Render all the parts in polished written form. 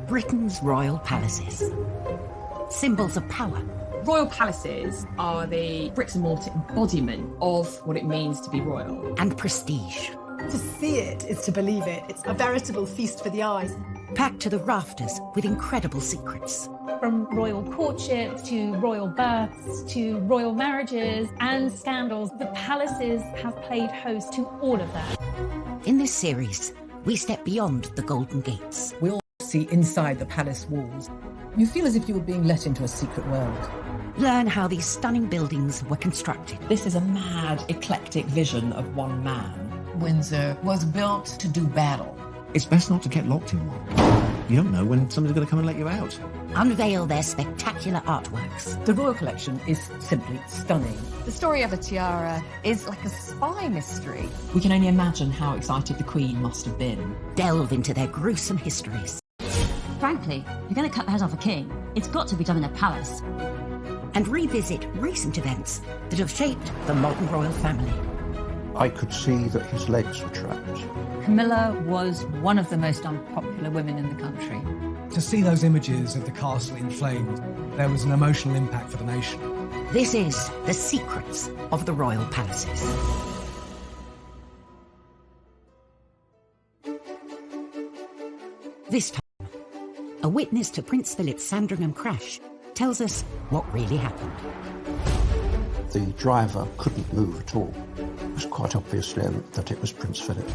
Britain's royal palaces. Symbols of power. Royal palaces are the bricks and mortar embodiment of what it means to be royal. And prestige. To see it is to believe it. It's a veritable feast for the eyes. Packed to the rafters with incredible secrets. From royal courtships to royal births to royal marriages and scandals, the palaces have played host to all of that. In this series, we step beyond the Golden Gates. We all see inside the palace walls. You feel as if you were being let into a secret world. Learn how these stunning buildings were constructed. This is a mad, eclectic vision of one man. Windsor was built to do battle. It's best not to get locked in one. You don't know when somebody's going to come and let you out. Unveil their spectacular artworks. The royal collection is simply stunning. The story of the tiara is like a spy mystery. We can only imagine how excited the Queen must have been. Delve into their gruesome histories. Frankly, you're going to cut the head off a king. It's got to be done in a palace. And revisit recent events that have shaped the modern royal family. I could see that his legs were trapped. Camilla was one of the most unpopular women in the country. To see those images of the castle in flames, there was an emotional impact for the nation. This is The Secrets of the Royal Palaces. This time, a witness to Prince Philip's Sandringham crash tells us what really happened. The driver couldn't move at all. It was quite obvious then that it was Prince Philip.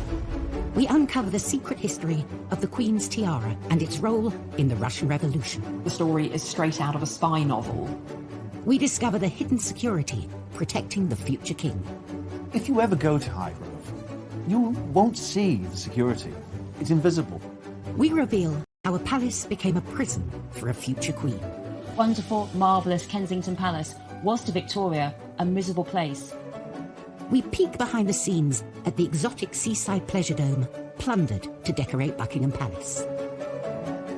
We uncover the secret history of the Queen's tiara and its role in the Russian Revolution. The story is straight out of a spy novel. We discover the hidden security protecting the future king. If you ever go to Highgrove, you won't see the security. It's invisible. We reveal how a palace became a prison for a future queen. Wonderful, marvellous Kensington Palace was to Victoria a miserable place. We peek behind the scenes at the exotic seaside pleasure dome, plundered to decorate Buckingham Palace.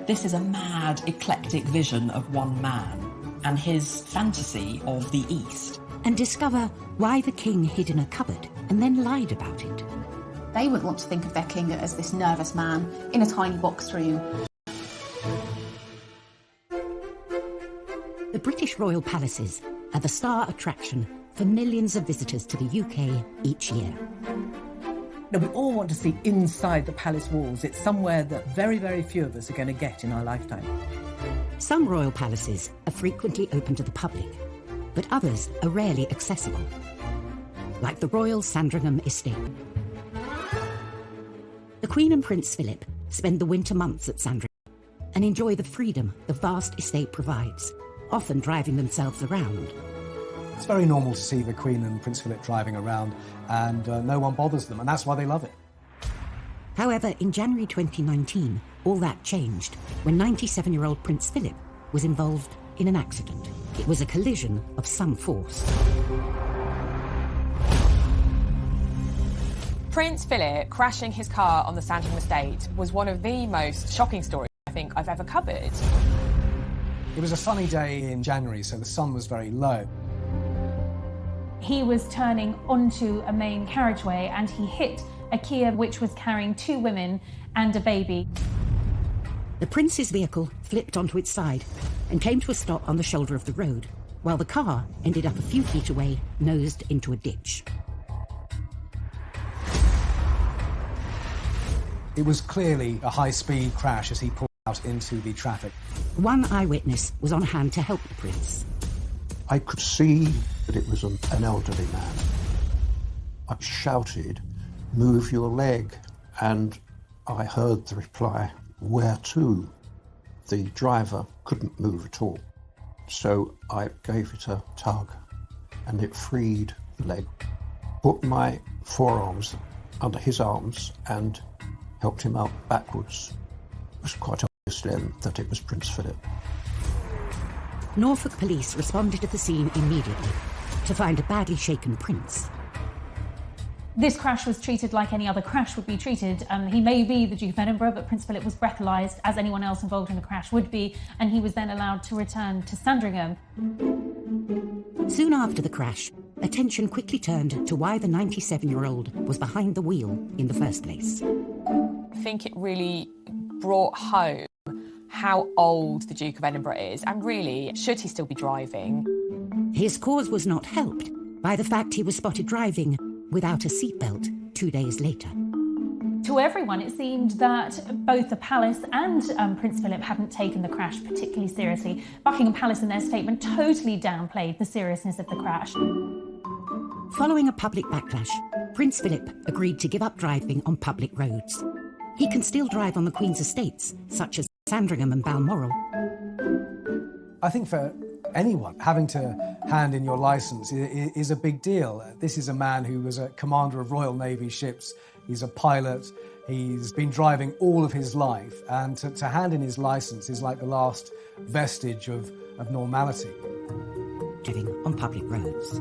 This is a mad, eclectic vision of one man and his fantasy of the East. And discover why the king hid in a cupboard and then lied about it. They would want to think of their king as this nervous man in a tiny box room. The British royal palaces are the star attraction for millions of visitors to the UK each year. Now, we all want to see inside the palace walls. It's somewhere that very, very few of us are going to get in our lifetime. Some royal palaces are frequently open to the public, but others are rarely accessible, like the Royal Sandringham Estate. The Queen and Prince Philip spend the winter months at Sandringham and enjoy the freedom the vast estate provides, often driving themselves around. It's very normal to see the Queen and Prince Philip driving around, and no one bothers them, and that's why they love it. However, in January 2019, all that changed when 97-year-old Prince Philip was involved in an accident. It was a collision of some force. Prince Philip crashing his car on the Sandringham estate was one of the most shocking stories I think I've ever covered. It was a sunny day in January, so the sun was very low. He was turning onto a main carriageway and he hit a Kia which was carrying two women and a baby. The Prince's vehicle flipped onto its side and came to a stop on the shoulder of the road, while the car ended up a few feet away, nosed into a ditch. It was clearly a high-speed crash as he pulled out into the traffic. One eyewitness was on hand to help the Prince. I could see that it was an elderly man. I shouted, "Move your leg," and I heard the reply, "Where to?" The driver couldn't move at all, so I gave it a tug and it freed the leg. Put my forearms under his arms and helped him out backwards. It was quite obvious then that it was Prince Philip. Norfolk police responded to the scene immediately to find a badly shaken Prince. This crash was treated like any other crash would be treated. He may be the Duke of Edinburgh, but Prince Philip was breathalyzed, as anyone else involved in the crash would be, and he was then allowed to return to Sandringham. Soon after the crash, attention quickly turned to why the 97-year-old was behind the wheel in the first place. I think it really brought home how old the Duke of Edinburgh is, and really, should he still be driving? His cause was not helped by the fact he was spotted driving without a seatbelt 2 days later. To everyone, it seemed that both the palace and Prince Philip hadn't taken the crash particularly seriously. Buckingham Palace, in their statement, totally downplayed the seriousness of the crash. Following a public backlash, Prince Philip agreed to give up driving on public roads. He can still drive on the Queen's estates, such as Sandringham and Balmoral. I think for anyone, having to hand in your licence is a big deal. This is a man who was a commander of Royal Navy ships. He's a pilot. He's been driving all of his life. And to hand in his licence is like the last vestige of normality. Driving on public roads.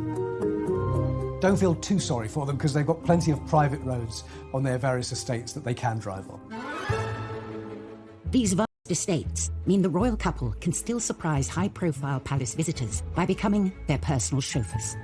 Don't feel too sorry for them because they've got plenty of private roads on their various estates that they can drive on. These vast estates mean the royal couple can still surprise high-profile palace visitors by becoming their personal chauffeurs.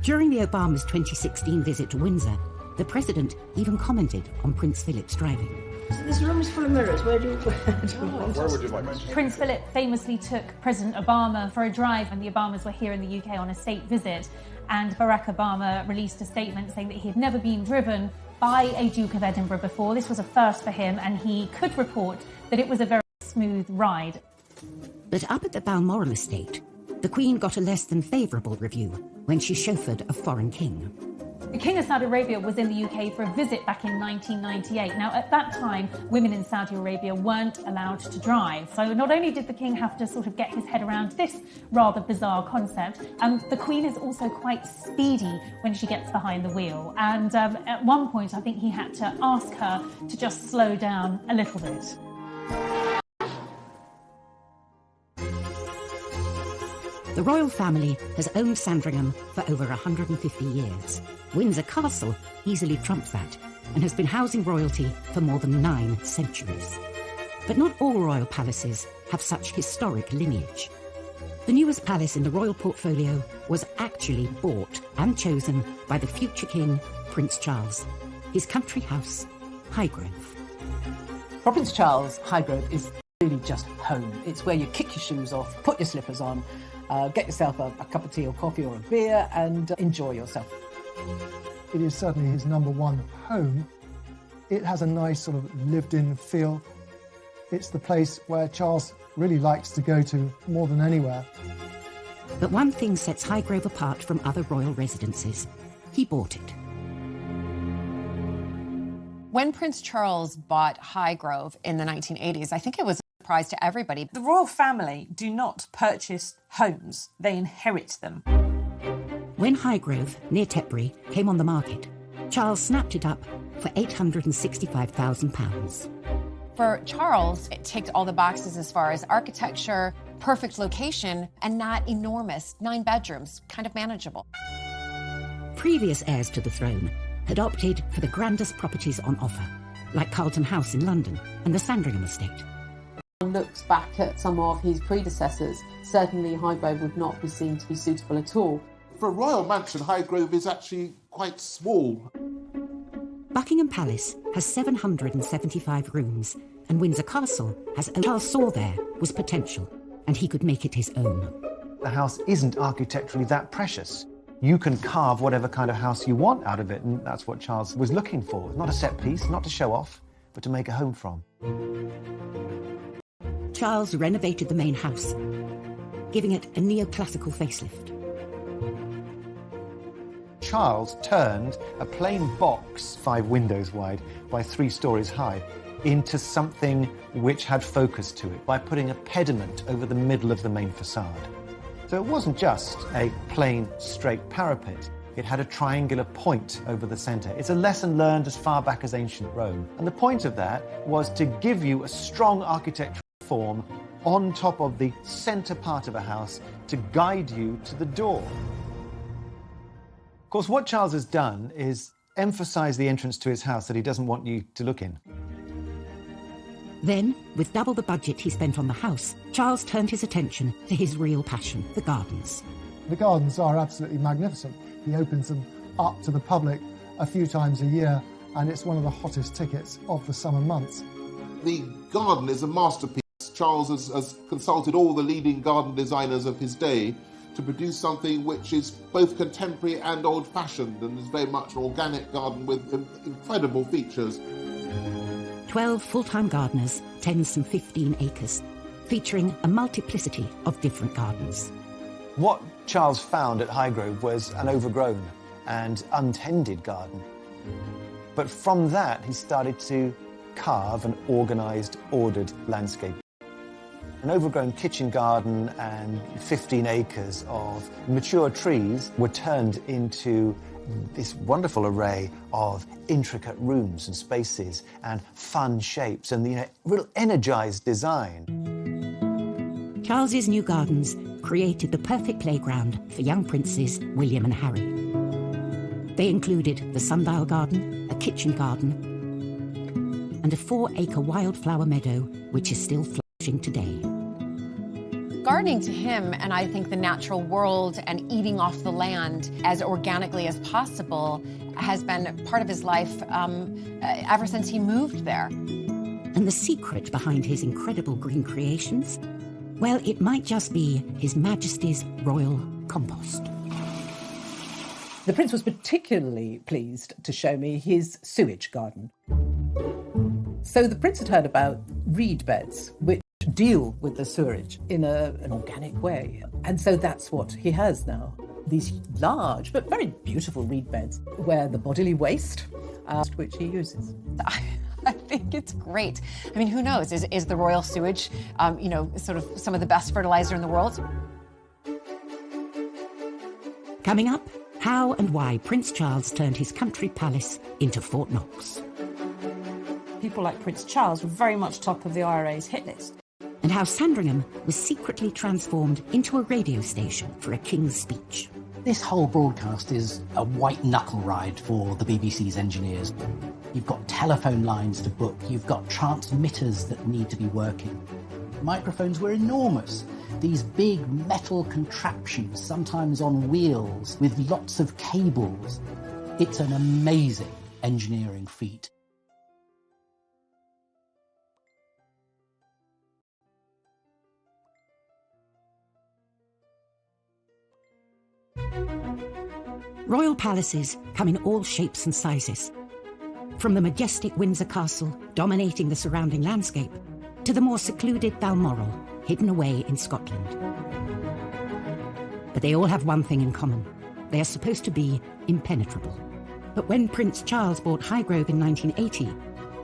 During the Obamas' 2016 visit to Windsor, the president even commented on Prince Philip's driving. So this room is full of mirrors. Where would you like to? Prince Philip famously took President Obama for a drive when the Obamas were here in the UK on a state visit, and Barack Obama released a statement saying that he had never been driven by a Duke of Edinburgh before. This was a first for him, and he could report that it was a very smooth ride. But up at the Balmoral estate, the Queen got a less than favourable review when she chauffeured a foreign king. The King of Saudi Arabia was in the UK for a visit back in 1998. Now, at that time, women in Saudi Arabia weren't allowed to drive. So not only did the King have to sort of get his head around this rather bizarre concept, the Queen is also quite speedy when she gets behind the wheel. And at one point, I think he had to ask her to just slow down a little bit. The royal family has owned Sandringham for over 150 years. Windsor Castle easily trumps that and has been housing royalty for more than 9 centuries. But not all royal palaces have such historic lineage. The newest palace in the royal portfolio was actually bought and chosen by the future king, Prince Charles. His country house, Highgrove. For Prince Charles, Highgrove is really just home. It's where you kick your shoes off, put your slippers on, get yourself a cup of tea or coffee or a beer and enjoy yourself. It is certainly his #1 home. It has a nice sort of lived-in feel. It's the place where Charles really likes to go to more than anywhere. But one thing sets Highgrove apart from other royal residences. He bought it. When Prince Charles bought Highgrove in the 1980s, I think it was a surprise to everybody. The royal family do not purchase homes, they inherit them. When Highgrove, near Tetbury, came on the market, Charles snapped it up for £865,000. For Charles, it ticked all the boxes as far as architecture, perfect location, and not enormous. 9 bedrooms, kind of manageable. Previous heirs to the throne had opted for the grandest properties on offer, like Carlton House in London and the Sandringham estate. Looks back at some of his predecessors, certainly Highgrove would not be seen to be suitable at all. For a royal mansion, Highgrove is actually quite small. Buckingham Palace has 775 rooms, and Windsor Castle has Charles saw there was potential, and he could make it his own. The house isn't architecturally that precious. You can carve whatever kind of house you want out of it, and that's what Charles was looking for. Not a set piece, not to show off, but to make a home from. Charles renovated the main house, giving it a neoclassical facelift. Charles turned a plain box 5 windows wide by 3 stories high into something which had focus to it by putting a pediment over the middle of the main facade. So it wasn't just a plain, straight parapet. It had a triangular point over the centre. It's a lesson learned as far back as ancient Rome. And the point of that was to give you a strong architectural form on top of the centre part of a house to guide you to the door. Of course, what Charles has done is emphasise the entrance to his house that he doesn't want you to look in. Then, with double the budget he spent on the house, Charles turned his attention to his real passion, the gardens. The gardens are absolutely magnificent. He opens them up to the public a few times a year, and it's one of the hottest tickets of the summer months. The garden is a masterpiece. Charles has consulted all the leading garden designers of his day to produce something which is both contemporary and old-fashioned, and is very much an organic garden with incredible features. 12 full-time gardeners tend some 15 acres, featuring a multiplicity of different gardens. What Charles found at Highgrove was an overgrown and untended garden. But from that, he started to carve an organised, ordered landscape. An overgrown kitchen garden and 15 acres of mature trees were turned into this wonderful array of intricate rooms and spaces and fun shapes and, real energised design. Charles's new gardens created the perfect playground for young princes William and Harry. They included the sundial garden, a kitchen garden, and a 4-acre wildflower meadow, which is still flourishing today. Gardening to him, and I think the natural world and eating off the land as organically as possible, has been part of his life ever since he moved there. And the secret behind his incredible green creations? Well, it might just be His Majesty's royal compost. The Prince was particularly pleased to show me his sewage garden. So the Prince had heard about reed beds, which deal with the sewerage in an organic way. And so that's what he has now. These large but very beautiful reed beds where the bodily waste, which he uses. I think it's great. I mean, who knows? Is the royal sewage, sort of some of the best fertilizer in the world? Coming up, how and why Prince Charles turned his country palace into Fort Knox. People like Prince Charles were very much top of the IRA's hit list. And how Sandringham was secretly transformed into a radio station for a king's speech. This whole broadcast is a white-knuckle ride for the BBC's engineers. You've got telephone lines to book, you've got transmitters that need to be working. Microphones were enormous. These big metal contraptions, sometimes on wheels, with lots of cables. It's an amazing engineering feat. Royal palaces come in all shapes and sizes. From the majestic Windsor Castle, dominating the surrounding landscape, to the more secluded Balmoral, hidden away in Scotland. But they all have one thing in common. They are supposed to be impenetrable. But when Prince Charles bought Highgrove in 1980,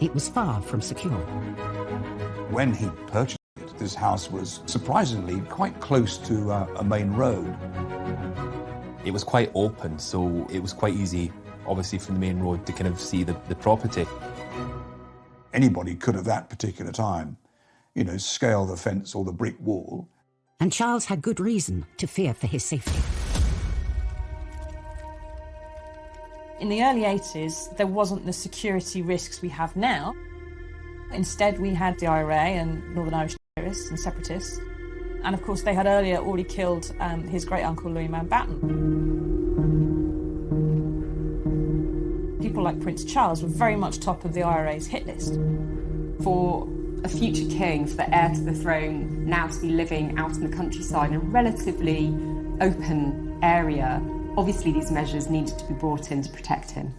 it was far from secure. When he purchased it, this house was surprisingly quite close to a main road. It was quite open, so it was quite easy, obviously, from the main road to kind of see the property. Anybody could, at that particular time, scale the fence or the brick wall. And Charles had good reason to fear for his safety. In the early 80s, there wasn't the security risks we have now. Instead, we had the IRA and Northern Irish terrorists and separatists. And of course, they had earlier already killed his great-uncle Louis Mountbatten. People like Prince Charles were very much top of the IRA's hit list. For a future king, for the heir to the throne, now to be living out in the countryside in a relatively open area, obviously these measures needed to be brought in to protect him.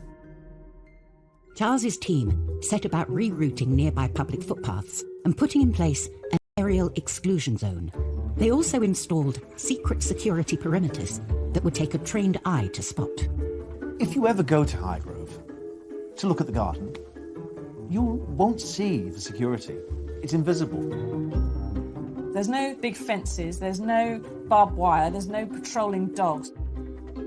Charles's team set about rerouting nearby public footpaths and putting in place an aerial exclusion zone. They also installed secret security perimeters that would take a trained eye to spot. If you ever go to Highgrove to look at the garden, you won't see the security. It's invisible. There's no big fences, there's no barbed wire, there's no patrolling dogs.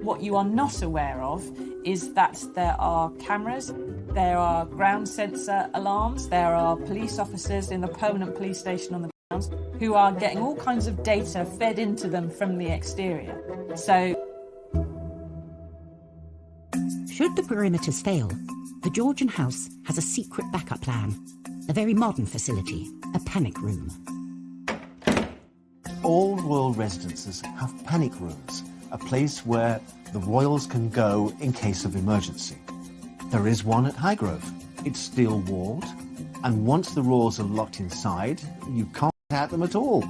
What you are not aware of is that there are cameras, there are ground sensor alarms, there are police officers in the permanent police station on the grounds who are getting all kinds of data fed into them from the exterior. So, should the perimeters fail, the Georgian house has a secret backup plan, a very modern facility, a panic room. All royal residences have panic rooms, a place where the royals can go in case of emergency. There is one at Highgrove. It's steel-walled, And once the royals are locked inside, you can't get at them at all.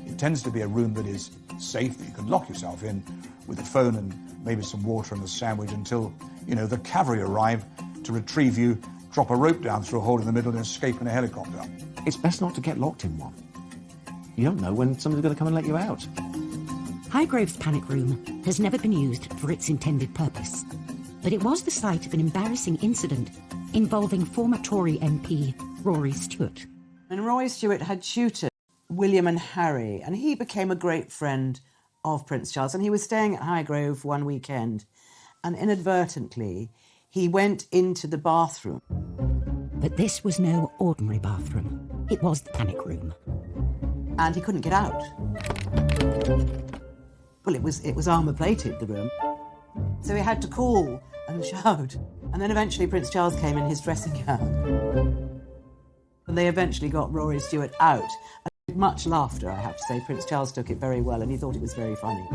It tends to be a room that is safe, that you can lock yourself in with a phone and maybe some water and a sandwich until, the cavalry arrive to retrieve you, drop a rope down through a hole in the middle and escape in a helicopter. It's best not to get locked in one. You don't know when somebody's going to come and let you out. Highgrove's panic room has never been used for its intended purpose, but it was the site of an embarrassing incident involving former Tory MP Rory Stewart. And Rory Stewart had tutored William and Harry, and he became a great friend of Prince Charles, and he was staying at Highgrove one weekend, and inadvertently he went into the bathroom. But this was no ordinary bathroom. It was the panic room. And he couldn't get out. Well, it was armour-plated, the room. So he had to call and shout. And then eventually Prince Charles came in his dressing gown. And they eventually got Rory Stewart out. And with much laughter, I have to say. Prince Charles took it very well and he thought it was very funny.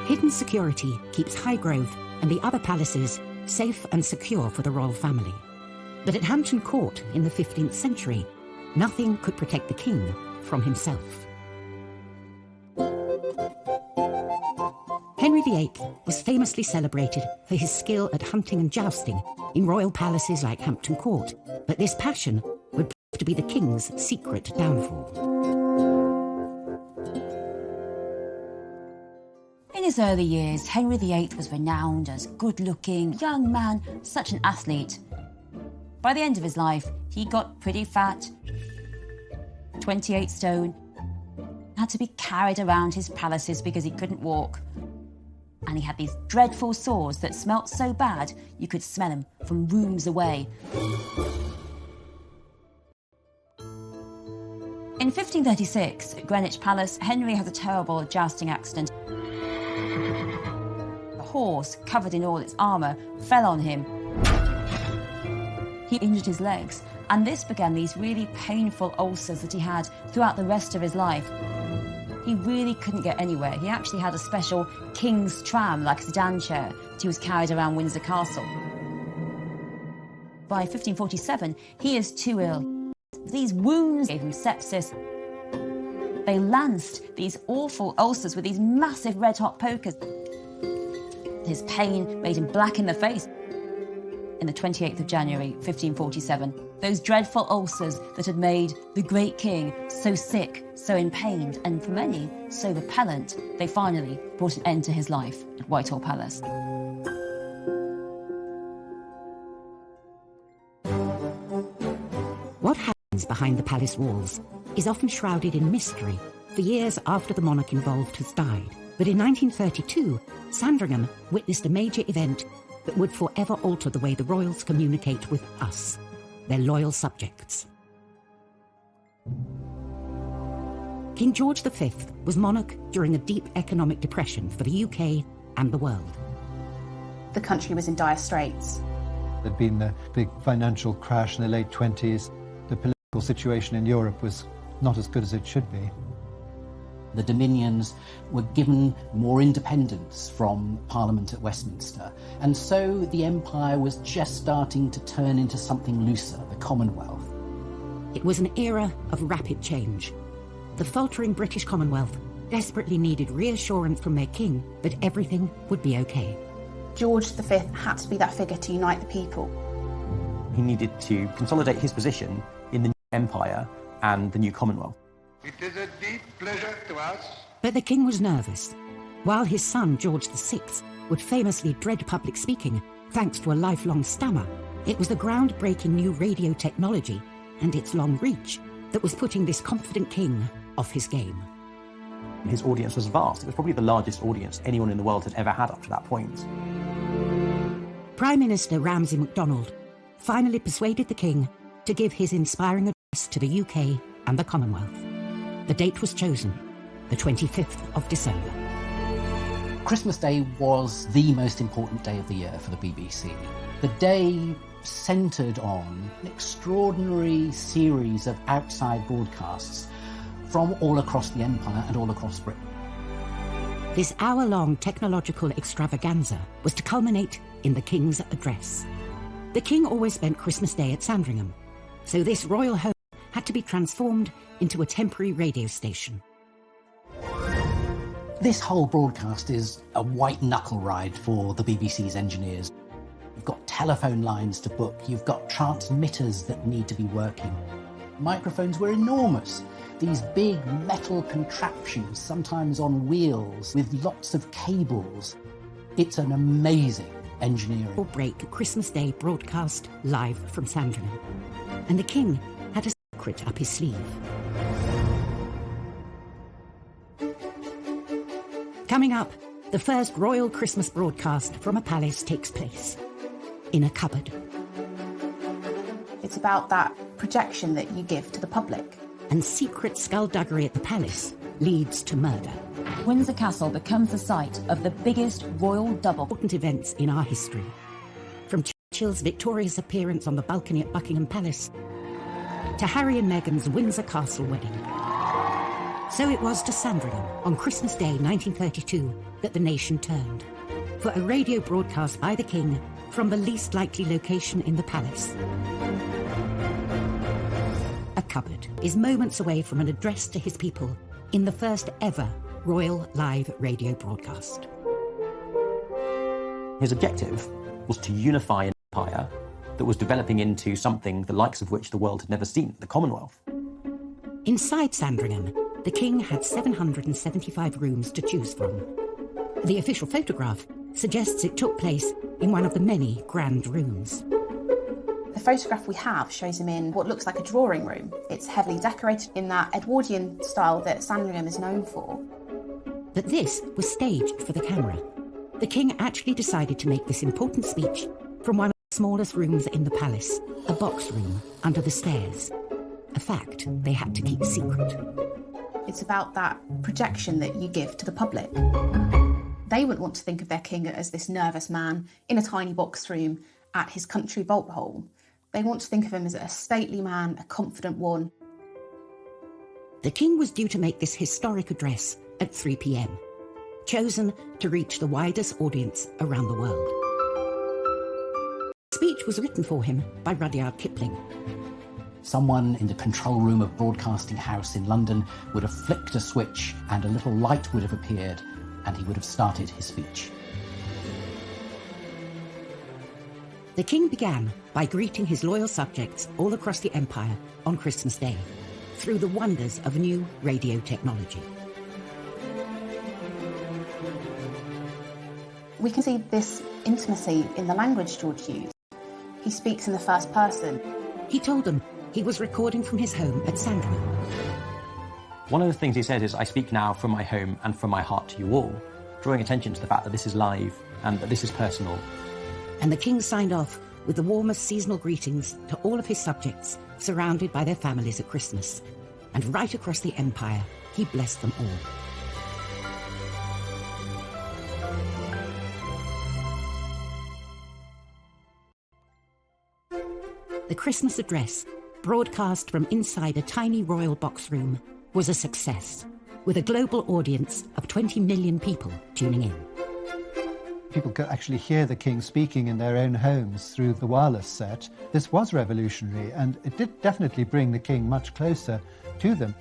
Hidden security keeps Highgrove and the other palaces safe and secure for the royal family. But at Hampton Court in the 15th century, nothing could protect the king from himself. Henry VIII was famously celebrated for his skill at hunting and jousting in royal palaces like Hampton Court, but this passion would prove to be the king's secret downfall. In his early years, Henry VIII was renowned as good-looking, young man, such an athlete. By the end of his life, he got pretty fat, 28 stone, had to be carried around his palaces because he couldn't walk. And he had these dreadful sores that smelt so bad you could smell them from rooms away. In 1536, at Greenwich Palace, Henry has a terrible jousting accident. A horse, covered in all its armour, fell on him. He injured his legs, and this began these really painful ulcers that he had throughout the rest of his life. He really couldn't get anywhere. He actually had a special king's tram, like a sedan chair, that he was carried around Windsor Castle. By 1547, he is too ill. These wounds gave him sepsis. They lanced these awful ulcers with these massive red-hot pokers. His pain made him black in the face. In the 28th of January, 1547, those dreadful ulcers that had made the great king so sick, so in pain, and for many, so repellent, they finally brought an end to his life at Whitehall Palace. What happens behind the palace walls is often shrouded in mystery for years after the monarch involved has died. But in 1932, Sandringham witnessed a major event that would forever alter the way the royals communicate with us, their loyal subjects. King George V was monarch during a deep economic depression for the UK and the world. The country was in dire straits. There'd been the big financial crash in the late 20s. The political situation in Europe was not as good as it should be. The Dominions were given more independence from Parliament at Westminster, and so the empire was just starting to turn into something looser, the Commonwealth. It was an era of rapid change. The faltering British Commonwealth desperately needed reassurance from their king that everything would be okay. George V had to be that figure to unite the people. He needed to consolidate his position in the new empire and the new Commonwealth. It is a deep pleasure to us. But the king was nervous. While his son, George VI, would famously dread public speaking thanks to a lifelong stammer, it was the groundbreaking new radio technology and its long reach that was putting this confident king off his game. His audience was vast. It was probably the largest audience anyone in the world had ever had up to that point. Prime Minister Ramsay MacDonald finally persuaded the king to give his inspiring address to the UK and the Commonwealth. The date was chosen, the 25th of December. Christmas Day was the most important day of the year for the BBC. The day centred on an extraordinary series of outside broadcasts from all across the empire and all across Britain. This hour-long technological extravaganza was to culminate in the King's address. The king always spent Christmas Day at Sandringham, so this royal home had to be transformed into a temporary radio station. This whole broadcast is a white-knuckle ride for the BBC's engineers. You've got telephone lines to book, you've got transmitters that need to be working. Microphones were enormous. These big metal contraptions, sometimes on wheels, with lots of cables. It's an amazing engineering. Or break Christmas Day broadcast live from Sandringham. And the king had a secret up his sleeve. Coming up, the first royal Christmas broadcast from a palace takes place. In a cupboard. It's about that projection that you give to the public. And secret skullduggery at the palace leads to murder. Windsor Castle becomes the site of the biggest royal double. Important events in our history. From Churchill's victorious appearance on the balcony at Buckingham Palace to Harry and Meghan's Windsor Castle wedding. So it was to Sandringham on Christmas Day 1932 that the nation turned for a radio broadcast by the king from the least likely location in the palace. A cupboard is moments away from an address to his people in the first ever royal live radio broadcast. His objective was to unify an empire that was developing into something the likes of which the world had never seen, the Commonwealth. Inside Sandringham, the king had 775 rooms to choose from. The official photograph suggests it took place in one of the many grand rooms. The photograph we have shows him in what looks like a drawing room. It's heavily decorated in that Edwardian style that Sandringham is known for. But this was staged for the camera. The king actually decided to make this important speech from one of the smallest rooms in the palace, a box room under the stairs. A fact they had to keep secret. It's about that projection that you give to the public. They wouldn't want to think of their king as this nervous man in a tiny box room at his country vault hole. They want to think of him as a stately man, a confident one. The king was due to make this historic address at 3 p.m, chosen to reach the widest audience around the world. The speech was written for him by Rudyard Kipling. Someone in the control room of Broadcasting House in London would have flicked a switch and a little light would have appeared and he would have started his speech. The king began by greeting his loyal subjects all across the empire on Christmas Day through the wonders of new radio technology. We can see this intimacy in the language George used. He speaks in the first person. He told them he was recording from his home at Sandringham. One of the things he said is, I speak now from my home and from my heart to you all, drawing attention to the fact that this is live and that this is personal. And the king signed off with the warmest seasonal greetings to all of his subjects, surrounded by their families at Christmas. And right across the empire, he blessed them all. The Christmas address, broadcast from inside a tiny royal box room, was a success, with a global audience of 20 million people tuning in. People could actually hear the king speaking in their own homes through the wireless set. This was revolutionary, and it did definitely bring the king much closer to them.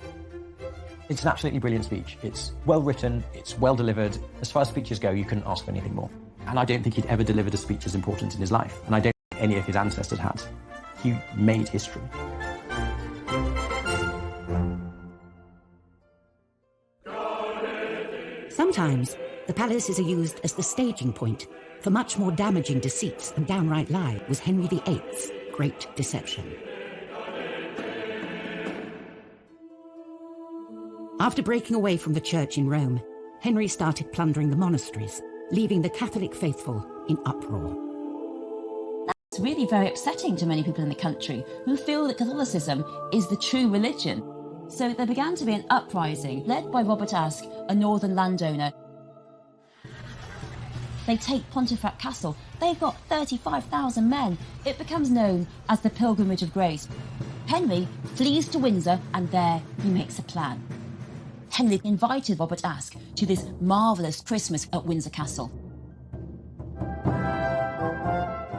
It's an absolutely brilliant speech. It's well written, it's well delivered. As far as speeches go, you couldn't ask for anything more. And I don't think he'd ever delivered a speech as important in his life, and I don't think any of his ancestors had. He made history. Sometimes, the palaces are used as the staging point for much more damaging deceits and downright lie was Henry VIII's Great Deception. After breaking away from the church in Rome, Henry started plundering the monasteries, leaving the Catholic faithful in uproar. It's really very upsetting to many people in the country who feel that Catholicism is the true religion. So there began to be an uprising led by Robert Aske, a northern landowner. They take Pontefract Castle. They've got 35,000 men. It becomes known as the Pilgrimage of Grace. Henry flees to Windsor and there he makes a plan. Henry invited Robert Aske to this marvellous Christmas at Windsor Castle.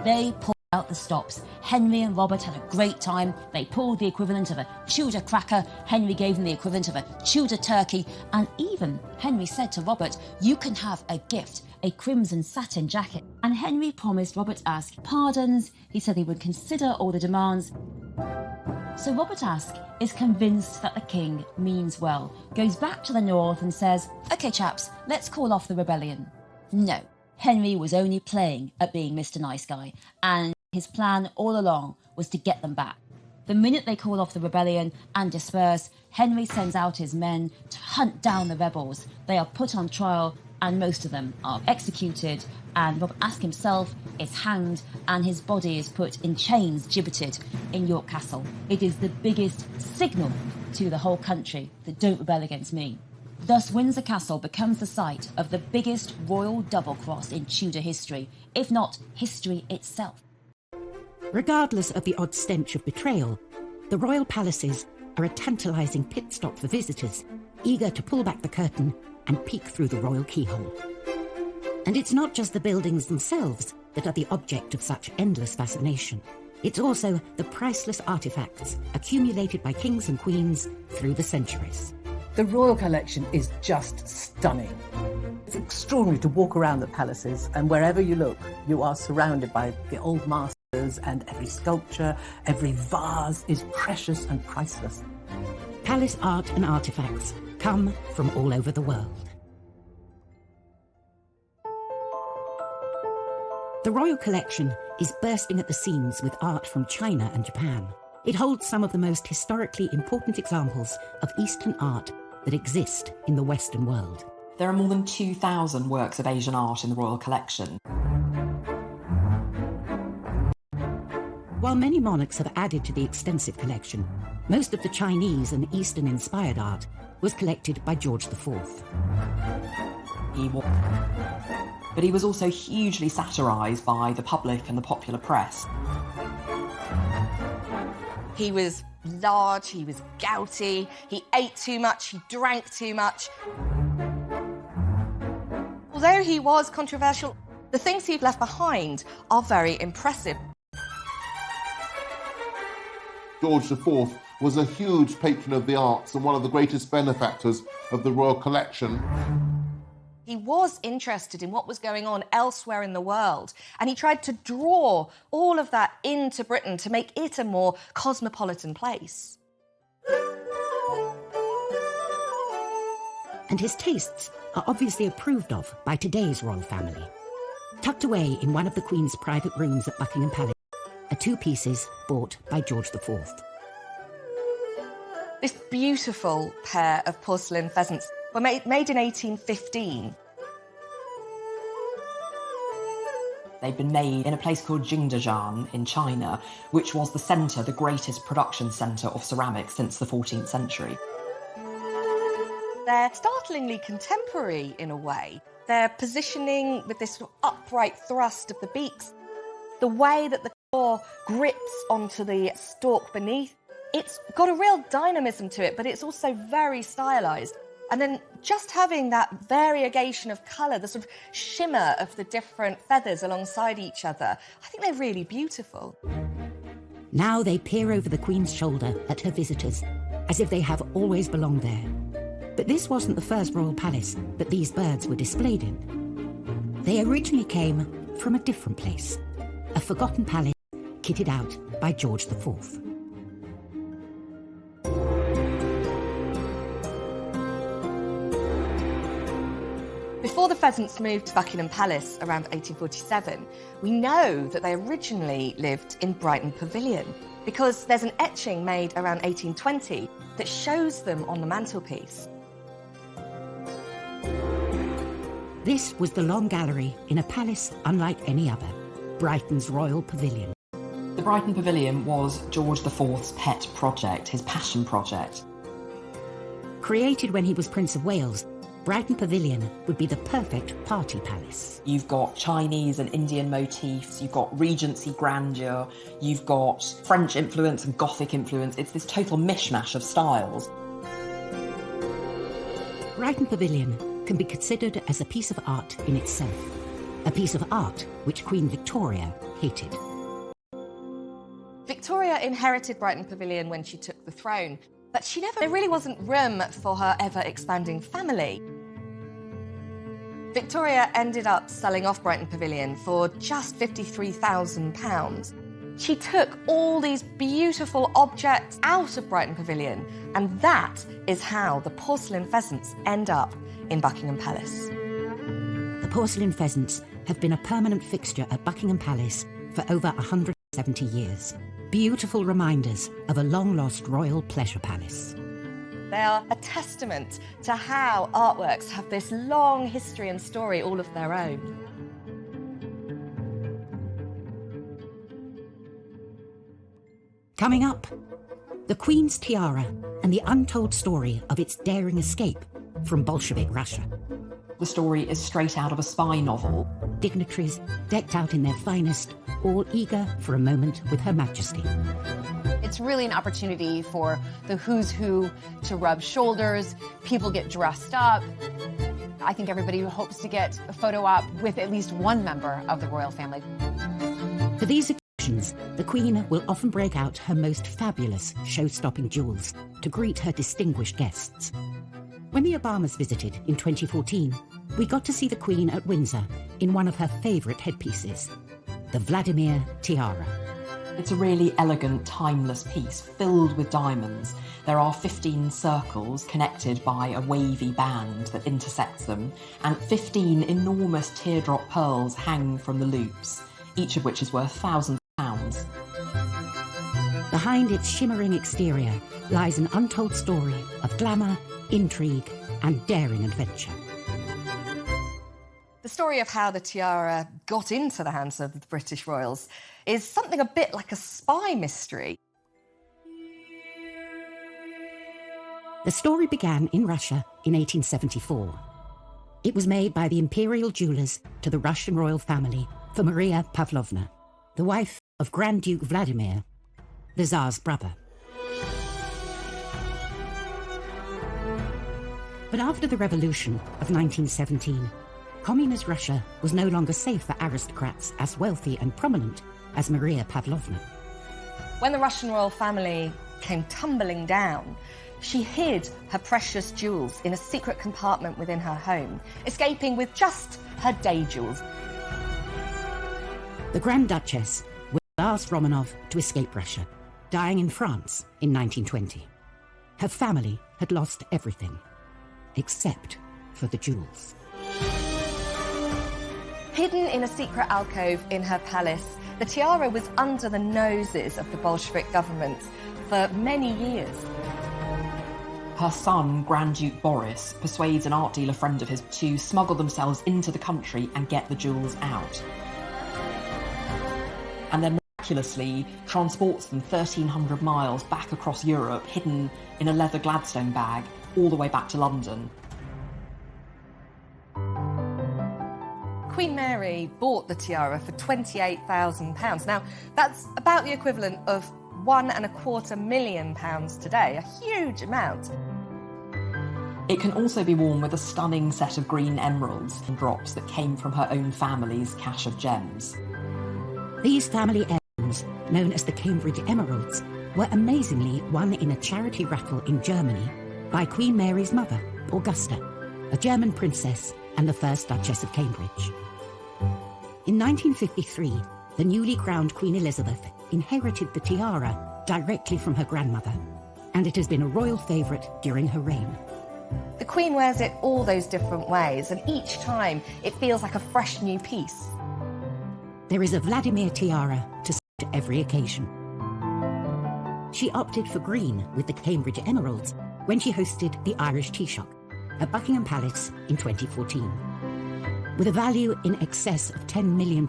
They out the stops. Henry and Robert had a great time. They pulled the equivalent of a Tudor cracker. Henry gave them the equivalent of a Tudor turkey. And even Henry said to Robert, "You can have a gift, a crimson satin jacket." And Henry promised Robert Aske pardons. He said he would consider all the demands. So Robert Aske is convinced that the king means well, goes back to the north and says, "OK, chaps, let's call off the rebellion." No, Henry was only playing at being Mr. Nice Guy, and his plan all along was to get them back. The minute they call off the rebellion and disperse, Henry sends out his men to hunt down the rebels. They are put on trial, and most of them are executed, and Robert Aske himself is hanged, and his body is put in chains, gibbeted in York Castle. It is the biggest signal to the whole country that don't rebel against me. Thus, Windsor Castle becomes the site of the biggest royal double-cross in Tudor history, if not history itself. Regardless of the odd stench of betrayal, the royal palaces are a tantalising pit stop for visitors, eager to pull back the curtain and peek through the royal keyhole. And it's not just the buildings themselves that are the object of such endless fascination. It's also the priceless artefacts accumulated by kings and queens through the centuries. The royal collection is just stunning. It's extraordinary to walk around the palaces, and wherever you look, you are surrounded by the old masters, and every sculpture, every vase is precious and priceless. Palace art and artefacts come from all over the world. The royal collection is bursting at the seams with art from China and Japan. It holds some of the most historically important examples of Eastern art that exist in the Western world. There are more than 2,000 works of Asian art in the royal collection. While many monarchs have added to the extensive collection, most of the Chinese and Eastern-inspired art was collected by George IV. But he was also hugely satirised by the public and the popular press. He was large, he was gouty, he ate too much, he drank too much. Although he was controversial, the things he'd left behind are very impressive. George IV was a huge patron of the arts and one of the greatest benefactors of the royal collection. He was interested in what was going on elsewhere in the world, and he tried to draw all of that into Britain to make it a more cosmopolitan place. And his tastes are obviously approved of by today's royal family. Tucked away in one of the Queen's private rooms at Buckingham Palace are two pieces bought by George IV. This beautiful pair of porcelain pheasants were made in 1815. They'd been made in a place called Jingdezhan in China, which was the centre, the greatest production centre of ceramics since the 14th century. They're startlingly contemporary in a way. Their positioning with this sort of upright thrust of the beaks, the way that the claw grips onto the stalk beneath, it's got a real dynamism to it, but it's also very stylised. And then just having that variegation of colour, the sort of shimmer of the different feathers alongside each other, I think they're really beautiful. Now they peer over the Queen's shoulder at her visitors, as if they have always belonged there. But this wasn't the first royal palace that these birds were displayed in. They originally came from a different place, a forgotten palace kitted out by George IV. Before the pheasants moved to Buckingham Palace around 1847, we know that they originally lived in Brighton Pavilion because there's an etching made around 1820 that shows them on the mantelpiece. This was the Long Gallery in a palace unlike any other, Brighton's Royal Pavilion. The Brighton Pavilion was George IV's pet project, his passion project. Created when he was Prince of Wales, Brighton Pavilion would be the perfect party palace. You've got Chinese and Indian motifs, you've got Regency grandeur, you've got French influence and Gothic influence. It's this total mishmash of styles. Brighton Pavilion can be considered as a piece of art in itself, a piece of art which Queen Victoria hated. Victoria inherited Brighton Pavilion when she took the throne, but there really wasn't room for her ever-expanding family. Victoria ended up selling off Brighton Pavilion for just £53,000. She took all these beautiful objects out of Brighton Pavilion, and that is how the porcelain pheasants end up in Buckingham Palace. The porcelain pheasants have been a permanent fixture at Buckingham Palace for over 170 years. Beautiful reminders of a long-lost royal pleasure palace. They are a testament to how artworks have this long history and story all of their own. Coming up, the Queen's tiara and the untold story of its daring escape from Bolshevik Russia. The story is straight out of a spy novel. Dignitaries decked out in their finest, all eager for a moment with Her Majesty. It's really an opportunity for the who's who to rub shoulders, people get dressed up. I think everybody hopes to get a photo op with at least one member of the royal family. For these occasions, the Queen will often break out her most fabulous show-stopping jewels to greet her distinguished guests. When the Obamas visited in 2014, we got to see the Queen at Windsor in one of her favourite headpieces, the Vladimir tiara. It's a really elegant, timeless piece filled with diamonds. There are 15 circles connected by a wavy band that intersects them, and 15 enormous teardrop pearls hang from the loops, each of which is worth thousands of pounds. Behind its shimmering exterior lies an untold story of glamour, intrigue, and daring adventure. The story of how the tiara got into the hands of the British royals is something a bit like a spy mystery. The story began in Russia in 1874. It was made by the imperial jewellers to the Russian royal family for Maria Pavlovna, the wife of Grand Duke Vladimir, the Tsar's brother. But after the revolution of 1917, Communist Russia was no longer safe for aristocrats as wealthy and prominent as Maria Pavlovna. When the Russian royal family came tumbling down, she hid her precious jewels in a secret compartment within her home, escaping with just her day jewels. The Grand Duchess was the last Romanov to escape Russia, dying in France in 1920. Her family had lost everything, except for the jewels. Hidden in a secret alcove in her palace, the tiara was under the noses of the Bolshevik government for many years. Her son, Grand Duke Boris, persuades an art dealer friend of his to smuggle themselves into the country and get the jewels out. And then miraculously transports them 1,300 miles back across Europe, hidden in a leather Gladstone bag, all the way back to London. Queen Mary bought the tiara for £28,000. Now, that's about the equivalent of £1.25 million today, a huge amount. It can also be worn with a stunning set of green emeralds and drops that came from her own family's cache of gems. These family heirlooms, known as the Cambridge Emeralds, were amazingly won in a charity raffle in Germany by Queen Mary's mother, Augusta, a German princess and the first Duchess of Cambridge. In 1953, the newly crowned Queen Elizabeth inherited the tiara directly from her grandmother, and it has been a royal favourite during her reign. The Queen wears it all those different ways, and each time it feels like a fresh new piece. There is a Vladimir tiara to suit every occasion. She opted for green with the Cambridge Emeralds when she hosted the Irish Tea Shop at Buckingham Palace in 2014. With a value in excess of £10 million,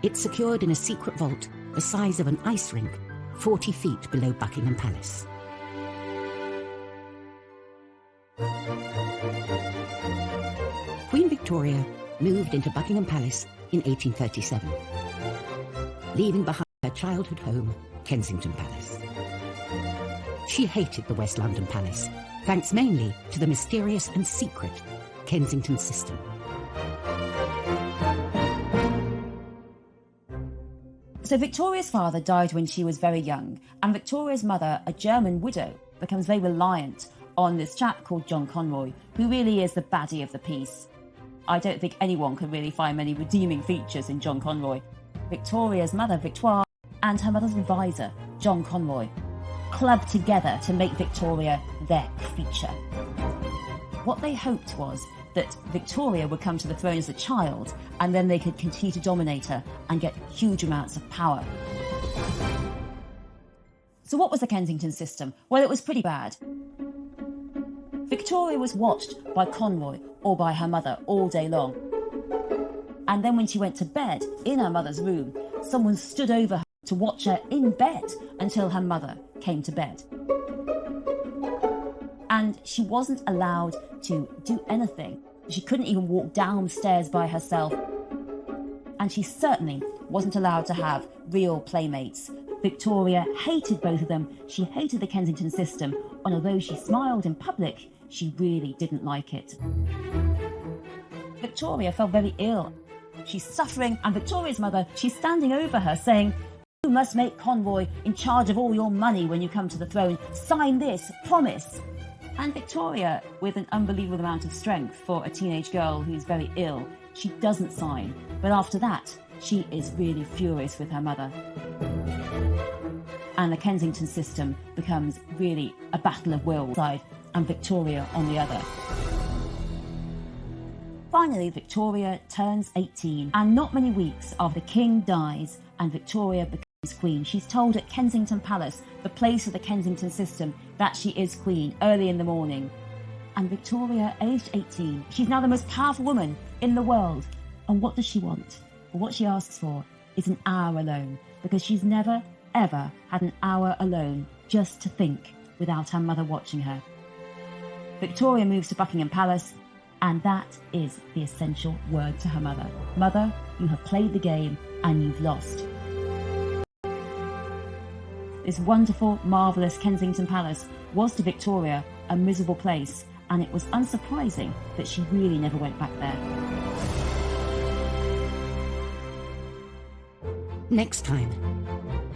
it's secured in a secret vault the size of an ice rink, 40 feet below Buckingham Palace. Queen Victoria moved into Buckingham Palace in 1837, leaving behind her childhood home, Kensington Palace. She hated the West London Palace, thanks mainly to the mysterious and secret Kensington system. So Victoria's father died when she was very young, and Victoria's mother, a German widow, becomes very reliant on this chap called John Conroy, who really is the baddie of the piece. I don't think anyone could really find many redeeming features in John Conroy. Victoria's mother, Victoire, and her mother's advisor, John Conroy, clubbed together to make Victoria their feature. What they hoped was that Victoria would come to the throne as a child, and then they could continue to dominate her and get huge amounts of power. So what was the Kensington system? Well, it was pretty bad. Victoria was watched by Conroy or by her mother all day long. And then when she went to bed in her mother's room, someone stood over her to watch her in bed until her mother came to bed. And she wasn't allowed to do anything. She couldn't even walk downstairs by herself. And she certainly wasn't allowed to have real playmates. Victoria hated both of them. She hated the Kensington system, and although she smiled in public, she really didn't like it. Victoria felt very ill. She's suffering, and Victoria's mother, she's standing over her saying, "You must make Conroy in charge of all your money when you come to the throne. Sign this, promise." And Victoria, with an unbelievable amount of strength for a teenage girl who's very ill, she doesn't sign. But after that, she is really furious with her mother. And the Kensington system becomes really a battle of wills side and Victoria on the other. Finally, Victoria turns 18, and not many weeks after the King dies and Victoria becomes Queen, she's told at Kensington Palace, the place of the Kensington system, that she is Queen early in the morning. And Victoria, aged 18, she's now the most powerful woman in the world. And what does she want? Well, what she asks for is an hour alone, because she's never, ever had an hour alone just to think without her mother watching her. Victoria moves to Buckingham Palace, and that is the essential word to her mother. Mother, you have played the game and you've lost. This wonderful, marvellous Kensington Palace was to Victoria a miserable place, and it was unsurprising that she really never went back there. Next time,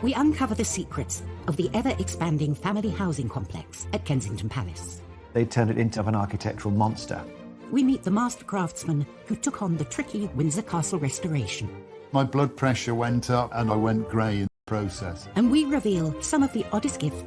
we uncover the secrets of the ever-expanding family housing complex at Kensington Palace. They turned it into an architectural monster. We meet the master craftsman who took on the tricky Windsor Castle restoration. My blood pressure went up and I went grey in the process. And we reveal some of the oddest gifts